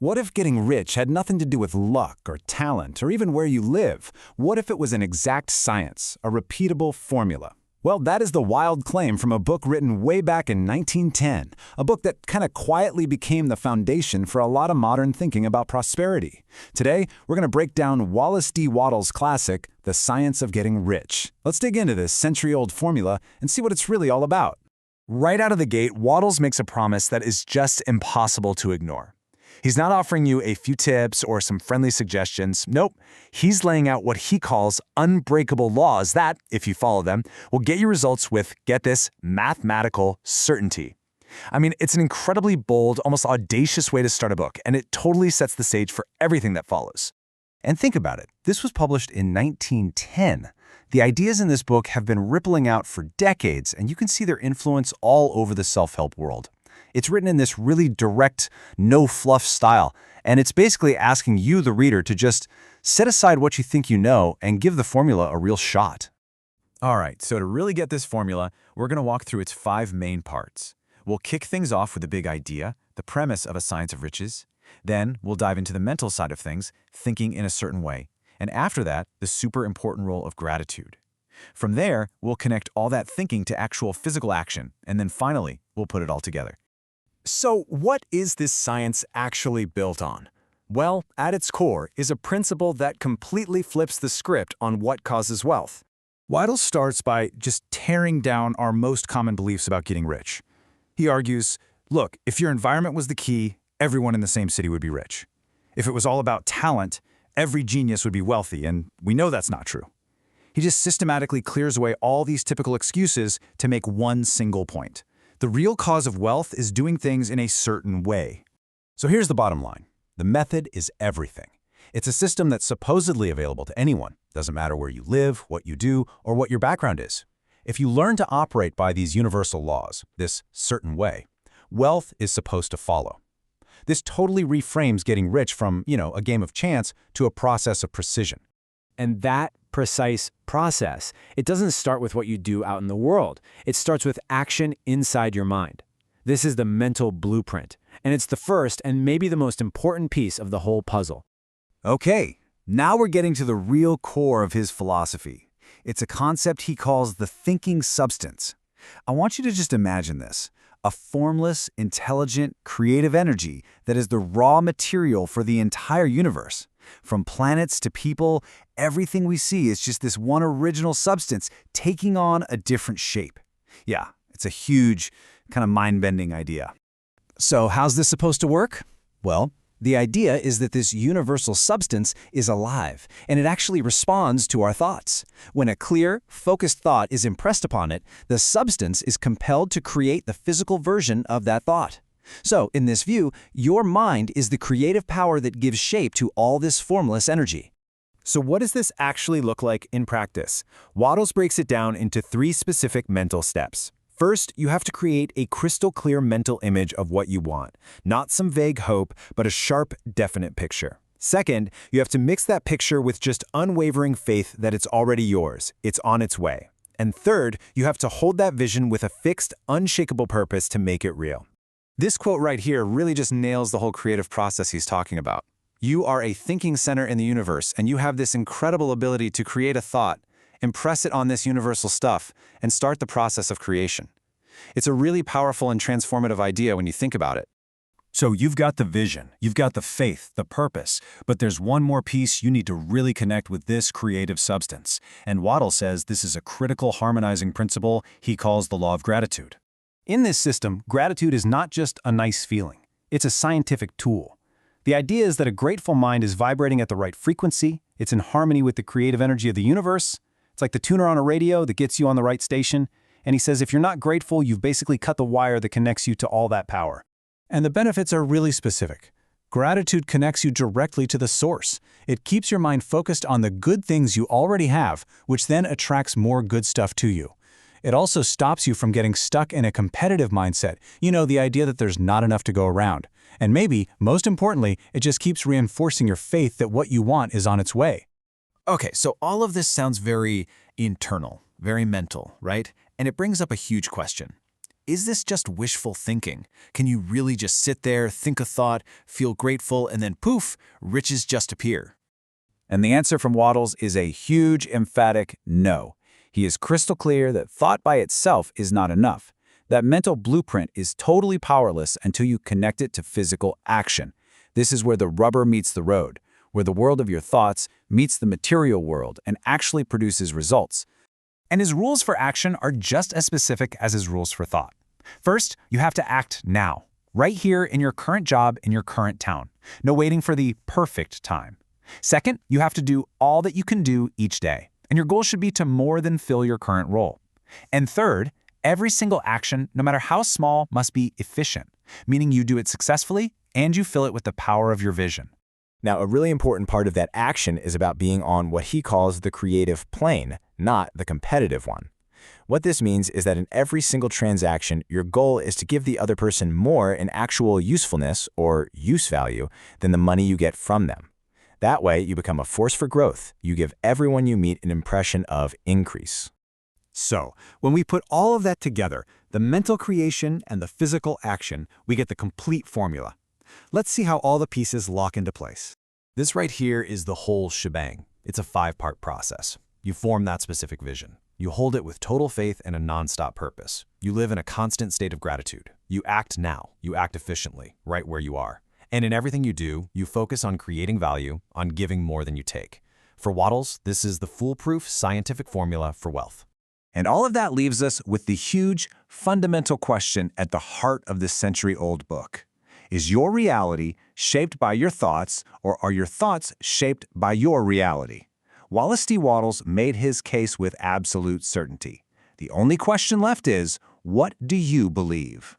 What if getting rich had nothing to do with luck or talent or even where you live? What if it was an exact science, a repeatable formula? Well, that is the wild claim from a book written way back in 1910, a book that kind of quietly became the foundation for a lot of modern thinking about prosperity. Today, we're going to break down Wallace D. Wattles' classic, The Science of Getting Rich. Let's dig into this century-old formula and see what it's really all about. Right out of the gate, Wattles makes a promise that is just impossible to ignore. He's not offering you a few tips or some friendly suggestions. Nope, he's laying out what he calls unbreakable laws that, if you follow them, will get you results with, get this, mathematical certainty. I mean, it's an incredibly bold, almost audacious way to start a book, and it totally sets the stage for everything that follows. And think about it, this was published in 1910. The ideas in this book have been rippling out for decades, and you can see their influence all over the self-help world. It's written in this really direct, no-fluff style, and it's basically asking you, the reader, to just set aside what you think you know and give the formula a real shot. All right, so to really get this formula, we're going to walk through its 5 main parts. We'll kick things off with the big idea, the premise of A Science of Riches. Then we'll dive into the mental side of things, thinking in a certain way. And after that, the super important role of gratitude. From there, we'll connect all that thinking to actual physical action, and then finally, we'll put it all together. So what is this science actually built on? Well, at its core is a principle that completely flips the script on what causes wealth. Wattles starts by just tearing down our most common beliefs about getting rich. He argues, look, if your environment was the key, everyone in the same city would be rich. If it was all about talent, every genius would be wealthy, and we know that's not true. He just systematically clears away all these typical excuses to make one single point. The real cause of wealth is doing things in a certain way. So here's the bottom line. The method is everything. It's a system that's supposedly available to anyone. Doesn't matter where you live, what you do, or what your background is. If you learn to operate by these universal laws, this certain way, wealth is supposed to follow. This totally reframes getting rich from, a game of chance to a process of precision. And that precise process, it doesn't start with what you do out in the world. It starts with action inside your mind. This is the mental blueprint, and it's the first and maybe the most important piece of the whole puzzle. Okay, now we're getting to the real core of his philosophy. It's a concept he calls the thinking substance. I want you to just imagine this. A formless, intelligent, creative energy that is the raw material for the entire universe. From planets to people, everything we see is just this one original substance taking on a different shape. Yeah, it's a huge, kind of mind-bending idea. So how's this supposed to work? Well, the idea is that this universal substance is alive, and it actually responds to our thoughts. When a clear, focused thought is impressed upon it, the substance is compelled to create the physical version of that thought. So, in this view, your mind is the creative power that gives shape to all this formless energy. So what does this actually look like in practice? Wattles breaks it down into 3 specific mental steps. First, you have to create a crystal clear mental image of what you want. Not some vague hope, but a sharp, definite picture. Second, you have to mix that picture with just unwavering faith that it's already yours. It's on its way. And third, you have to hold that vision with a fixed, unshakable purpose to make it real. This quote right here really just nails the whole creative process he's talking about. You are a thinking center in the universe, and you have this incredible ability to create a thought, impress it on this universal stuff, and start the process of creation. It's a really powerful and transformative idea when you think about it. So you've got the vision, you've got the faith, the purpose, but there's one more piece you need to really connect with this creative substance. And Wattles says this is a critical harmonizing principle he calls the law of gratitude. In this system, gratitude is not just a nice feeling. It's a scientific tool. The idea is that a grateful mind is vibrating at the right frequency, it's in harmony with the creative energy of the universe. It's like the tuner on a radio that gets you on the right station. And he says if you're not grateful, you've basically cut the wire that connects you to all that power. And the benefits are really specific. Gratitude connects you directly to the source. It keeps your mind focused on the good things you already have, which then attracts more good stuff to you. It also stops you from getting stuck in a competitive mindset, the idea that there's not enough to go around. And maybe, most importantly, it just keeps reinforcing your faith that what you want is on its way. Okay, so all of this sounds very internal, very mental, right? And it brings up a huge question. is this just wishful thinking? Can you really just sit there, think a thought, feel grateful, and then poof, riches just appear? And the answer from Waddles is a huge, emphatic no. He is crystal clear that thought by itself is not enough. That mental blueprint is totally powerless until you connect it to physical action. This is where the rubber meets the road, where the world of your thoughts meets the material world and actually produces results. And his rules for action are just as specific as his rules for thought. First, you have to act now, right here in your current job in your current town. No waiting for the perfect time. Second, you have to do all that you can do each day, and your goal should be to more than fill your current role. And third, every single action, no matter how small, must be efficient, meaning you do it successfully and you fill it with the power of your vision. Now, a really important part of that action is about being on what he calls the creative plane, not the competitive one. What this means is that in every single transaction, your goal is to give the other person more in actual usefulness or use value than the money you get from them. That way, you become a force for growth. You give everyone you meet an impression of increase. So, when we put all of that together, the mental creation and the physical action, we get the complete formula. Let's see how all the pieces lock into place. This right here is the whole shebang. It's a 5-part process. You form that specific vision. You hold it with total faith and a nonstop purpose. You live in a constant state of gratitude. You act now. You act efficiently, right where you are. And in everything you do, you focus on creating value, on giving more than you take. For Waddles, this is the foolproof scientific formula for wealth. And all of that leaves us with the huge, fundamental question at the heart of this century-old book. Is your reality shaped by your thoughts, or are your thoughts shaped by your reality? Wallace D. Waddles made his case with absolute certainty. The only question left is, what do you believe?